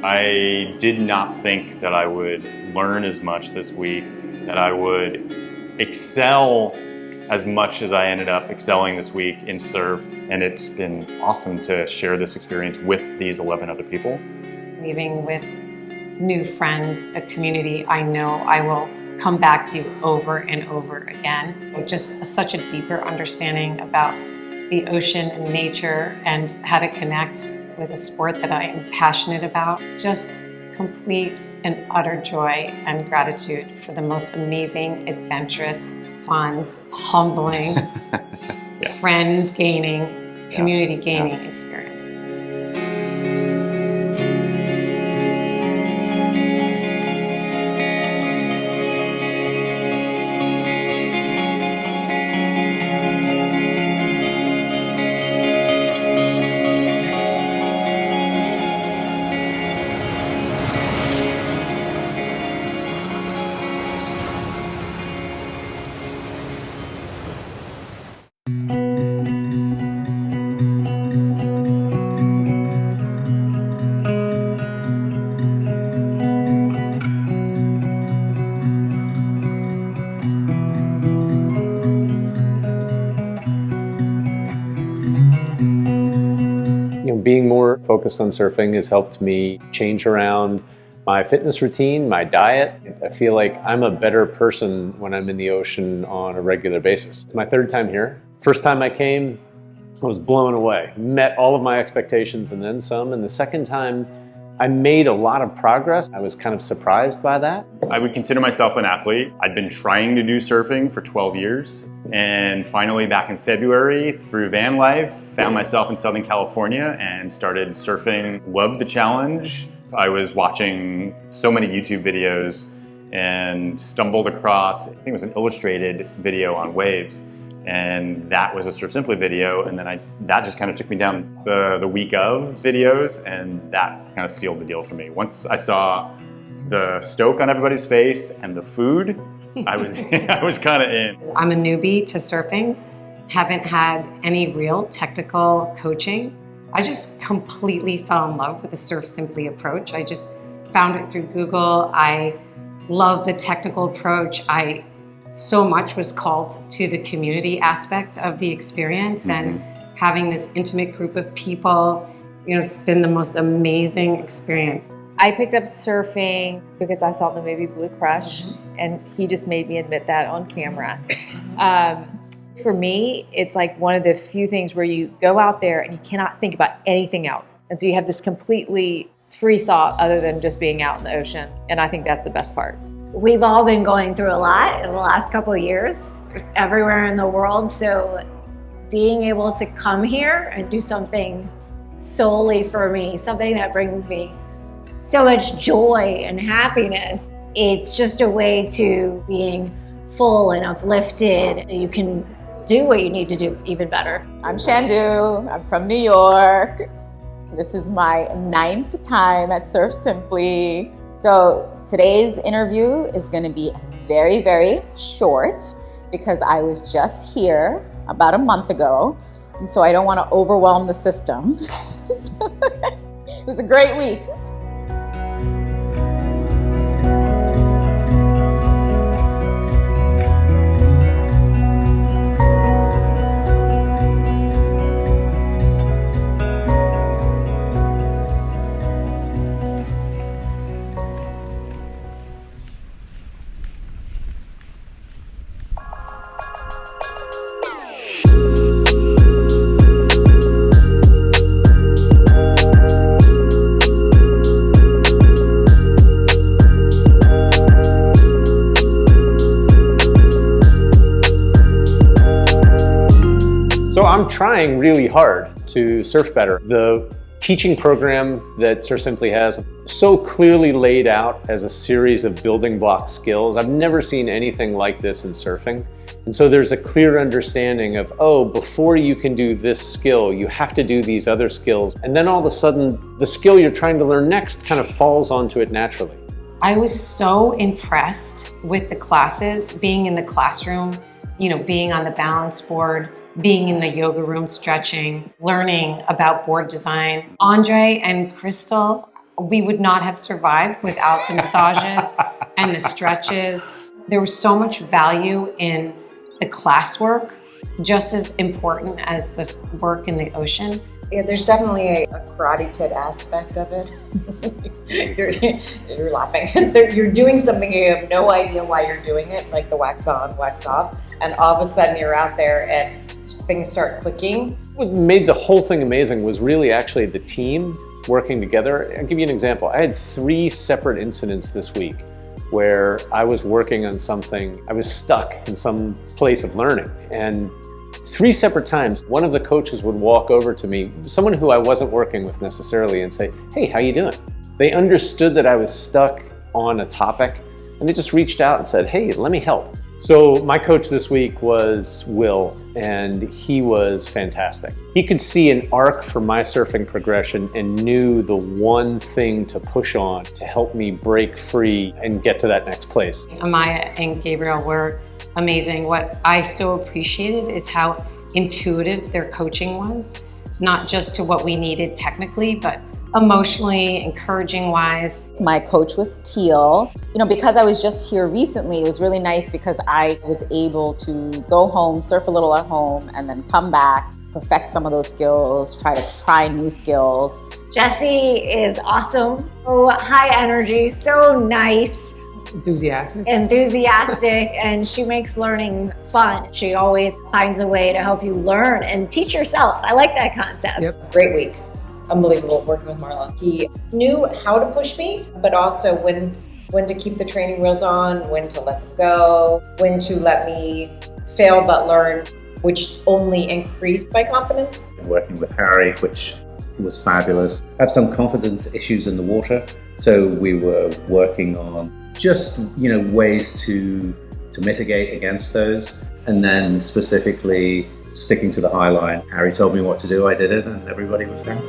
I did not think that I would learn as much this week, that I would excel as much as I ended up excelling this week in surf, and it's been awesome to share this experience with these 11 other people. Leaving with new friends, a community I know I will come back to over and over again. Just such a deeper understanding about the ocean and nature and how to connect with a sport that I am passionate about. Just complete and utter joy and gratitude for the most amazing, adventurous, fun, humbling, friend-gaining, community-gaining experience. Being more focused on surfing has helped me change around my fitness routine, my diet. I feel like I'm a better person when I'm in the ocean on a regular basis. It's my third time here. First time I came, I was blown away. Met all of my expectations and then some. And the second time, I made a lot of progress. I was kind of surprised by that. I would consider myself an athlete. I'd been trying to do surfing for 12 years. And finally, back in February, through van life, found myself in Southern California and started surfing. Loved the challenge. I was watching so many YouTube videos and stumbled across, I think it was an illustrated video on waves. And that was a Surf Simply video, and then that just kind of took me down the week of videos, and that kind of sealed the deal for me. Once I saw the stoke on everybody's face and the food, I was kind of in. I'm a newbie to surfing, haven't had any real technical coaching. I just completely fell in love with the Surf Simply approach. I just found it through Google. I love the technical approach. So much was called to the community aspect of the experience, and having this intimate group of people, it's been the most amazing experience. I picked up surfing because I saw the movie Blue Crush, and he just made me admit that on camera. For me, it's like one of the few things where you go out there and you cannot think about anything else. And so you have this completely free thought other than just being out in the ocean. And I think that's the best part. We've all been going through a lot in the last couple of years, everywhere in the world. So being able to come here and do something solely for me, something that brings me so much joy and happiness, it's just a way to being full and uplifted. You can do what you need to do even better. I'm Shandu, I'm from New York. This is my 9th time at Surf Simply. So today's interview is going to be very, very short because I was just here about a month ago, and so I don't want to overwhelm the system. It was a great week. So I'm trying really hard to surf better. The teaching program that Surf Simply has so clearly laid out as a series of building block skills. I've never seen anything like this in surfing. And so there's a clear understanding of, oh, before you can do this skill, you have to do these other skills. And then all of a sudden, the skill you're trying to learn next kind of falls onto it naturally. I was so impressed with the classes, being in the classroom, being on the balance board, being in the yoga room stretching, learning about board design. Andre and Crystal, We would not have survived without the massages and the stretches. There was so much value in the classwork, just as important as the work in the ocean. Yeah, there's definitely a Karate Kid aspect of it. you're laughing. You're doing something, you have no idea why you're doing it, like the wax on, wax off, and all of a sudden you're out there and things start clicking. What made the whole thing amazing was really actually the team working together. I'll give you an example. I had 3 separate incidents this week where I was working on something, I was stuck in some place of learning, and 3 separate times, one of the coaches would walk over to me, someone who I wasn't working with necessarily, and say, "Hey, how you doing?" They understood that I was stuck on a topic, and they just reached out and said, "Hey, let me help." So my coach this week was Will, and he was fantastic. He could see an arc for my surfing progression and knew the one thing to push on to help me break free and get to that next place. Amaya and Gabriel were amazing. What I so appreciated is how intuitive their coaching was, not just to what we needed technically, but emotionally, encouraging wise. My coach was Teal. You know, because I was just here recently, it was really nice because I was able to go home, surf a little at home, and then come back, perfect some of those skills, try new skills. Jessie is awesome. So high energy, so nice. Enthusiastic, and she makes learning fun. She always finds a way to help you learn and teach yourself. I like that concept. Yep. Great week. Unbelievable working with Marlon. He knew how to push me, but also when to keep the training wheels on, when to let them go, when to let me fail but learn, which only increased my confidence. Working with Harry, which was fabulous. I had some confidence issues in the water, so we were working on just, ways to mitigate against those, and then specifically sticking to the high line. Harry told me what to do, I did it, and everybody was happy.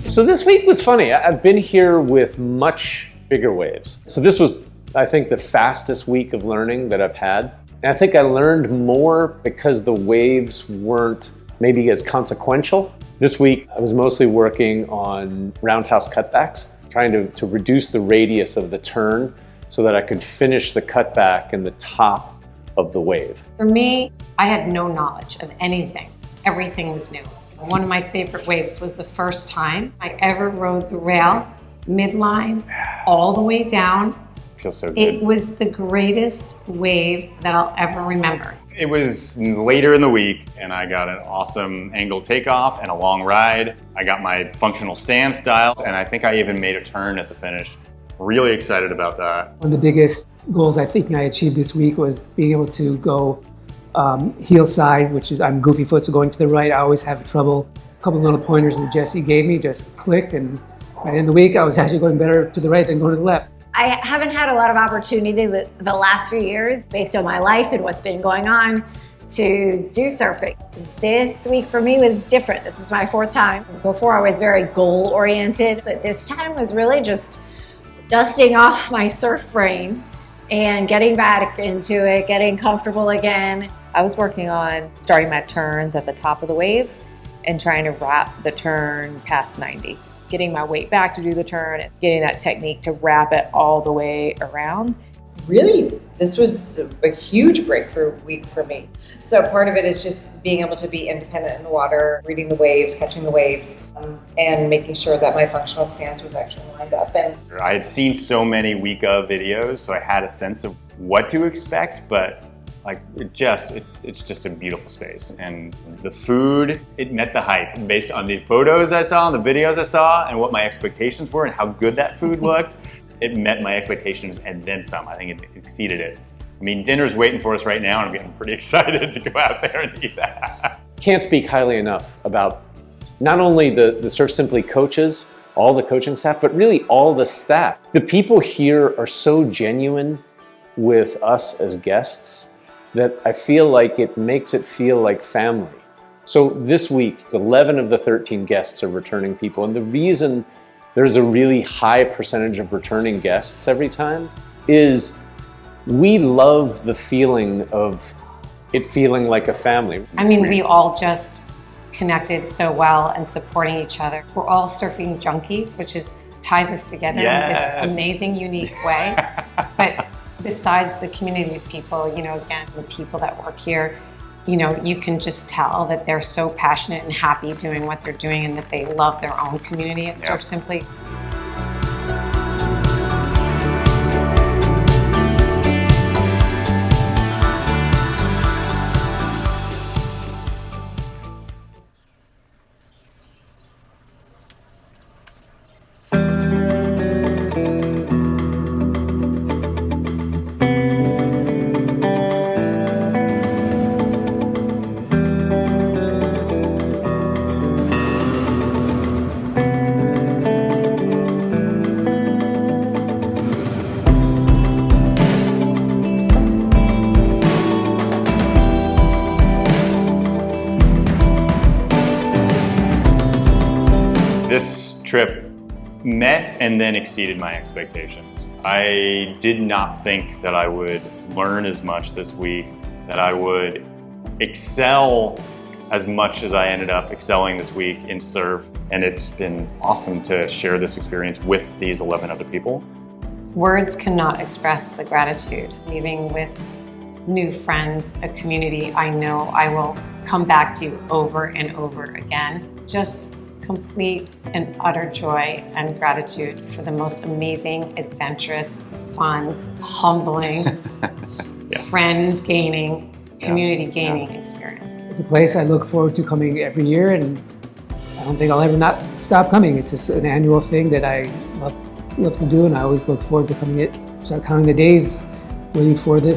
So this week was funny. I've been here with much bigger waves. So this was, I think, the fastest week of learning that I've had. And I think I learned more because the waves weren't maybe as consequential. This week, I was mostly working on roundhouse cutbacks, trying to reduce the radius of the turn so that I could finish the cutback in the top of the wave. For me, I had no knowledge of anything. Everything was new. One of my favorite waves was the first time I ever rode the rail midline all the way down. Feels so good. It was the greatest wave that I'll ever remember. It was later in the week, and I got an awesome angle takeoff and a long ride. I got my functional stand style, and I think I even made a turn at the finish. Really excited about that. one of the biggest goals I think I achieved this week was being able to go heel side, which is I'm goofy foot, so going to the right, I always have trouble. A couple of little pointers that Jessie gave me just clicked, and by the end of the week, I was actually going better to the right than going to the left. I haven't had a lot of opportunity the last few years, based on my life and what's been going on, to do surfing. This week for me was different. This is my 4th time. Before I was very goal-oriented, but this time was really just dusting off my surf brain and getting back into it, getting comfortable again. I was working on starting my turns at the top of the wave and trying to wrap the turn past 90. Getting my weight back to do the turn and getting that technique to wrap it all the way around. Really, this was a huge breakthrough week for me. So part of it is just being able to be independent in the water, reading the waves, catching the waves, and making sure that my functional stance was actually lined up. And I had seen so many week of videos, so I had a sense of what to expect, but it's just a beautiful space. And the food, it met the hype based on the photos I saw and the videos I saw and what my expectations were and how good that food looked. It met my expectations and then some. I think it exceeded it. I mean, dinner's waiting for us right now, and I'm getting pretty excited to go out there and eat that. Can't speak highly enough about not only the Surf Simply coaches, all the coaching staff, but really all the staff. The people here are so genuine with us as guests that I feel like it makes it feel like family. So this week, 11 of the 13 guests are returning people. And the reason there's a really high percentage of returning guests every time is we love the feeling of it feeling like a family. I mean, we all just connected so well and supporting each other. We're all surfing junkies, which ties us together in this amazing, unique way. But besides the community of people, you know, again, the people that work here, you know, you can just tell that they're so passionate and happy doing what they're doing and that they love their own community at Surf Simply. This trip met and then exceeded my expectations. I did not think that I would learn as much this week, that I would excel as much as I ended up excelling this week in surf, and it's been awesome to share this experience with these 11 other people. Words cannot express the gratitude. Leaving with new friends, a community I know I will come back to over and over again. Just complete and utter joy and gratitude for the most amazing, adventurous, fun, humbling, friend-gaining, community-gaining experience. It's a place I look forward to coming every year, and I don't think I'll ever not stop coming. It's just an annual thing that I love to do, and I always look forward to coming here. Start counting the days, waiting for the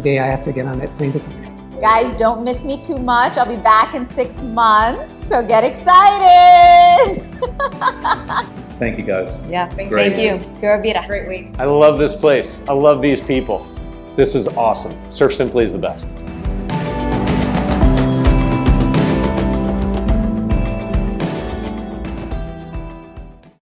day I have to get on that plane to come here. Guys, don't miss me too much. I'll be back in 6 months, so get excited. Thank you, guys. Yeah, Great. thank you. Pura Vida. Great week. I love this place. I love these people. This is awesome. Surf Simply is the best.